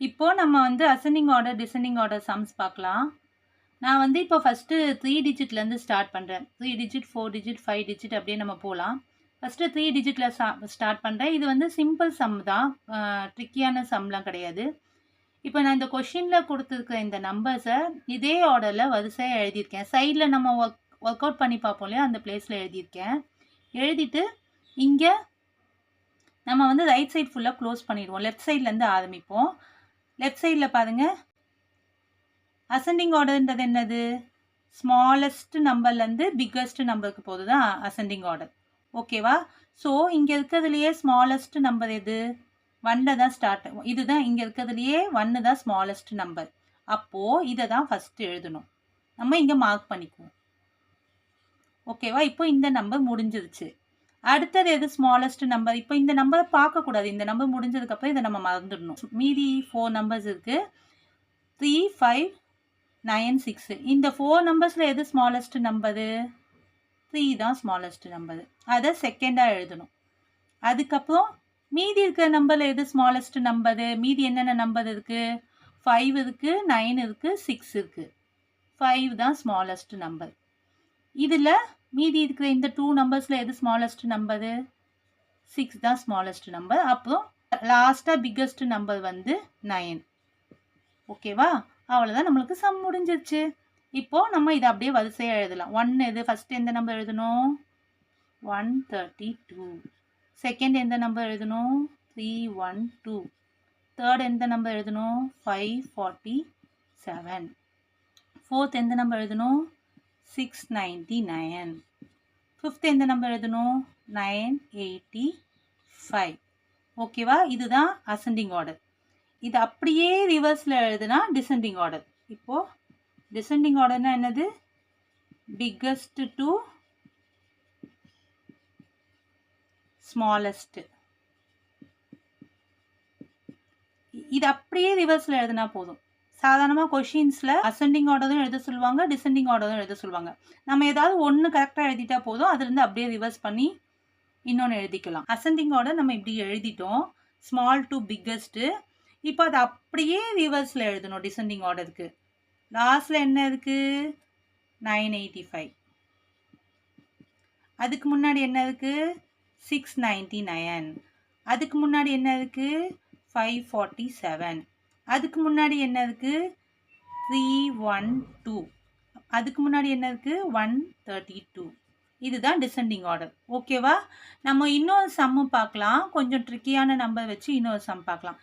இப்போ நம்ம வந்து ascending order, descending order sums பார்க்கலாம். நான் வந்து இப்போ ஃபர்ஸ்ட்டு 3 டிஜிட்லேருந்து ஸ்டார்ட் பண்ணுறேன். 3 டிஜிட், 4 டிஜிட், 5 டிஜிட் அப்படியே நம்ம போலாம். ஃபர்ஸ்ட்டு 3 டிஜிட்ல ஸ்டார்ட் பண்ணுறேன். இது வந்து சிம்பிள் சம் தான். ட்ரிக்கியான சம்லாம் கிடையாது. இப்போ நான் இந்த கொஷின்ல குடுத்துருக்க இந்த நம்பர்ஸை இதே ஆர்டரில் வரிசையாக எழுதியிருக்கேன். சைடில் நம்ம ஒர்க் அவுட் பண்ணி பார்ப்போம் இல்லையா, அந்த பிளேஸில் எழுதியிருக்கேன். எழுதிட்டு இங்கே நம்ம வந்து ரைட் சைட் ஃபுல்லாக க்ளோஸ் பண்ணிடுவோம். லெஃப்ட் சைட்லேருந்து ஆரம்பிப்போம். லெஃப்ட் சைடில் பாருங்கள், அசெண்டிங் ஆர்டர்ன்றது என்னது? ஸ்மாலஸ்ட் நம்பர்லேருந்து பிக்கஸ்ட் நம்பருக்கு போது தான் அசெண்டிங் ஆர்டர். ஓகேவா? ஸோ இங்கே இருக்கிறதுலையே ஸ்மாலஸ்ட் நம்பர் எது? 1ல தான் ஸ்டார்ட். இதுதான் இங்கே இருக்கிறதுலையே 1 தான் ஸ்மாலஸ்ட் நம்பர். அப்போது இதை தான் ஃபஸ்ட்டு எழுதணும். நம்ம இங்கே மார்க் பண்ணிக்குவோம். ஓகேவா? இப்போ இந்த நம்பர் முடிஞ்சிருச்சு. அடுத்தது எது ஸ்மாலஸ்ட் நம்பர்? இப்போ இந்த நம்பரை பார்க்கக்கூடாது. இந்த நம்பர் முடிஞ்சதுக்கப்புறம் இதை நம்ம மறந்துடணும். மீதி 4 நம்பர்ஸ் இருக்குது. 3, 5, 9, 6. இந்த 4 நம்பர்ஸில் எது ஸ்மாலஸ்ட் நம்பரு? 3 தான் ஸ்மாலஸ்ட் நம்பரு. அதை செகண்டாக எழுதணும். அதுக்கப்புறம் மீதி இருக்கிற நம்பரில் எது ஸ்மாலஸ்ட் நம்பரு? மீதி என்னென்ன நம்பர் இருக்குது? 5 இருக்குது, 9 இருக்குது, 6 இருக்குது. 5 தான் ஸ்மாலஸ்ட் நம்பர். இதில் மீதி இருக்கிற இந்த 2 நம்பர்ஸில் எது ஸ்மாலஸ்ட் நம்பரு? 6 தான் ஸ்மாலஸ்ட் நம்பர். அப்புறம் லாஸ்ட்டாக பிக்கஸ்ட் நம்பர் வந்து 9. ஓகேவா? அவ்வளோதான், நம்மளுக்கு சம் முடிஞ்சிருச்சு. இப்போது நம்ம இதை அப்படியே வரிசையாக எழுதலாம். 1 எது? ஃபஸ்ட்டு எந்த நம்பர் எழுதணும்? 132. செகண்ட் எந்த நம்பர் எழுதணும்? 312. தேர்ட் எந்த நம்பர் எழுதணும்? 547. ஃபோர்த் எந்த நம்பர் எழுதணும்? 699. ஃபிஃப்த் எந்த நம்பர் எழுதணும்? 985. ஓகேவா? இதுதான் அசெண்டிங் ஆர்டர். இது அப்படியே ரிவர்ஸில் எழுதுனா டிசெண்டிங் ஆர்டர். இப்போது டிசெண்டிங் ஆர்டர்னா என்னது? Biggest to smallest. இது அப்படியே ரிவர்ஸில் எழுதுனா போதும். சாதாரணமாக கொஷின்ஸில் அசெண்டிங் ஆர்டரும் எழுத சொல்லுவாங்க, டிசெண்டிங் ஆர்டரும் எழுத சொல்லுவாங்க. நம்ம ஏதாவது ஒன்று கரெக்டாக எழுதிட்டா போதும், அதுலேருந்து அப்படியே ரிவர்ஸ் பண்ணி இன்னொன்று எழுதிக்கலாம். அசெண்டிங் ஆர்டர் நம்ம இப்படி எழுதிட்டோம், ஸ்மால் டு பிக்கஸ்ட்டு. இப்போ அது அப்படியே ரிவர்ஸில் எழுதணும் டிசெண்டிங் ஆர்டருக்கு. லாஸ்ட்டில் என்ன இருக்குது? 985. அதுக்கு முன்னாடி என்ன இருக்குது? 699. அதுக்கு முன்னாடி என்ன இருக்குது? 547. அதுக்கு முன்னாடி என்ன இருக்குது? 312. அதுக்கு முன்னாடி என்ன இருக்குது? 132. இதுதான் டிசெண்டிங் ஆர்டர். ஓகேவா? நம்ம இன்னொரு சம்மு பார்க்கலாம். கொஞ்சம் ட்ரிக்கியான நம்பர் வச்சு இன்னொரு சம் பார்க்கலாம்.